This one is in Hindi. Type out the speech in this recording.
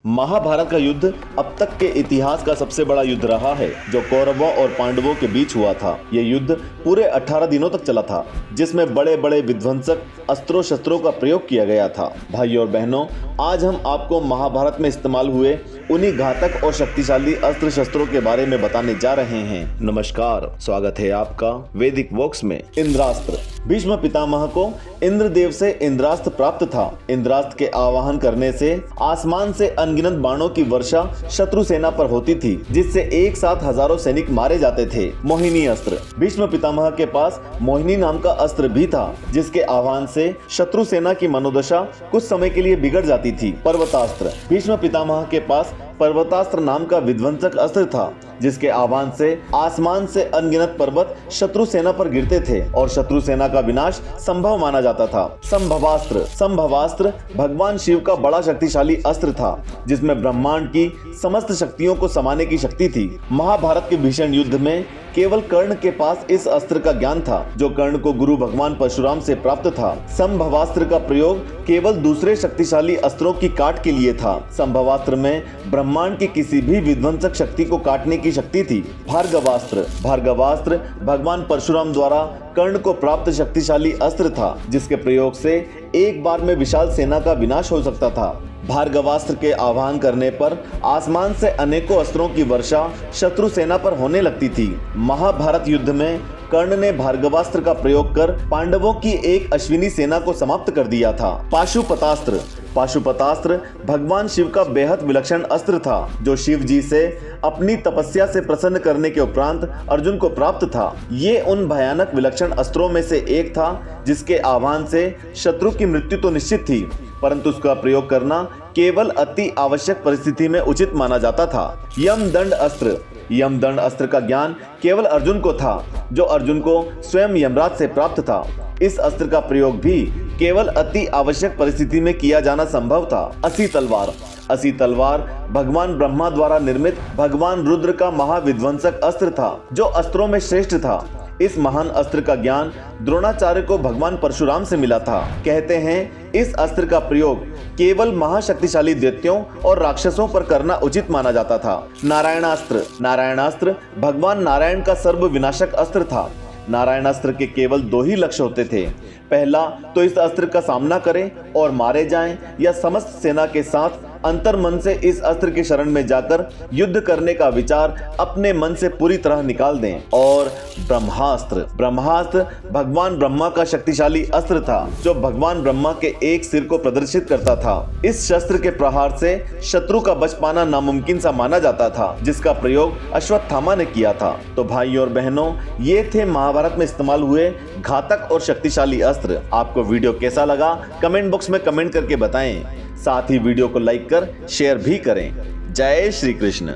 महाभारत का युद्ध अब तक के इतिहास का सबसे बड़ा युद्ध रहा है, जो कौरवों और पांडवों के बीच हुआ था। यह युद्ध पूरे 18 दिनों तक चला था, जिसमें बड़े बड़े विध्वंसक अस्त्रों शस्त्रों का प्रयोग किया गया था। भाइयों और बहनों, आज हम आपको महाभारत में इस्तेमाल हुए उन्हीं घातक और शक्तिशाली अस्त्र शस्त्रों के बारे में बताने जा रहे हैं। नमस्कार, स्वागत है आपका वैदिक वॉक्स में। इंद्रास्त्र। भीष्म पितामह को इंद्रदेव से इंद्रास्त्र प्राप्त था। इंद्रास्त्र के आवाहन करने से आसमान से अनगिनत बाणों की वर्षा शत्रु सेना पर होती थी, जिससे एक साथ हजारों सैनिक मारे जाते थे। मोहिनी अस्त्र। भीष्म पितामह के पास मोहिनी नाम का अस्त्र भी था, जिसके आह्वान से शत्रु सेना की मनोदशा कुछ समय के लिए बिगड़ जाती थी। पर्वतास्त्र। भीष्म पितामह के पास पर्वतास्त्र नाम का विध्वंसक अस्त्र था, जिसके आह्वान से आसमान से अनगिनत पर्वत शत्रु सेना पर गिरते थे और शत्रु सेना का विनाश संभव माना जाता था। संभवास्त्र। संभवास्त्र भगवान शिव का बड़ा शक्तिशाली अस्त्र था, जिसमें ब्रह्मांड की समस्त शक्तियों को समाने की शक्ति थी। महाभारत के भीषण युद्ध में केवल कर्ण के पास इस अस्त्र का ज्ञान था, जो कर्ण को गुरु भगवान परशुराम से प्राप्त था। संभवास्त्र का प्रयोग केवल दूसरे शक्तिशाली अस्त्रों की काट के लिए था। संभवास्त्र में ब्रह्मांड की किसी भी विध्वंसक शक्ति को काटने की शक्ति थी। भार्गवास्त्र। भार्गवास्त्र भगवान परशुराम द्वारा कर्ण को प्राप्त शक्तिशाली अस्त्र था, जिसके प्रयोग से एक बार में विशाल सेना का विनाश हो सकता था। भार्गवास्त्र के आह्वान करने पर आसमान से अनेकों अस्त्रों की वर्षा शत्रु सेना पर होने लगती थी। महाभारत युद्ध में कर्ण ने भार्गवास्त्र का प्रयोग कर पांडवों की एक अश्विनी सेना को समाप्त कर दिया था। पाशुपतास्त्र। पाशुपतास्त्र भगवान शिव का बेहद विलक्षण अस्त्र था, जो शिव जी से अपनी तपस्या से प्रसन्न करने के उपरांत अर्जुन को प्राप्त था। ये उन भयानक विलक्षण अस्त्रों में से एक था, जिसके आह्वान से शत्रु की मृत्यु तो निश्चित थी, परंतु उसका प्रयोग करना केवल अति आवश्यक परिस्थिति में उचित माना जाता था। यमदंड अस्त्र। यमदंड अस्त्र का ज्ञान केवल अर्जुन को था, जो अर्जुन को स्वयं यमराज से प्राप्त था। इस अस्त्र का प्रयोग भी केवल अति आवश्यक परिस्थिति में किया जाना संभव था। असी तलवार। असी तलवार भगवान ब्रह्मा द्वारा निर्मित भगवान रुद्र का महाविध्वंसक अस्त्र था, जो अस्त्रों में श्रेष्ठ था। इस महान अस्त्र का ज्ञान द्रोणाचार्य को भगवान परशुराम से मिला था। कहते हैं इस अस्त्र का प्रयोग केवल महाशक्तिशाली दैत्यों और राक्षसों पर करना उचित माना जाता था। नारायणास्त्र। नारायणास्त्र भगवान नारायण का सर्व विनाशक अस्त्र था। नारायणास्त्र के केवल दो ही लक्ष्य होते थे। पहला तो इस अस्त्र का सामना करें और मारे जाएं, या समस्त सेना के साथ अंतर मन से इस अस्त्र के शरण में जाकर युद्ध करने का विचार अपने मन से पूरी तरह निकाल दें। और ब्रह्मास्त्र। ब्रह्मास्त्र भगवान ब्रह्मा का शक्तिशाली अस्त्र था, जो भगवान ब्रह्मा के एक सिर को प्रदर्शित करता था। इस शस्त्र के प्रहार से शत्रु का बच पाना नामुमकिन सा माना जाता था, जिसका प्रयोग अश्वत्थामा ने किया था। तो भाइयों और बहनों, ये थे महाभारत में इस्तेमाल हुए घातक और शक्तिशाली अस्त्र। आपको वीडियो कैसा लगा कमेंट बॉक्स में कमेंट करके बताएं। साथ ही वीडियो को लाइक कर शेयर भी करें। जय श्री कृष्ण।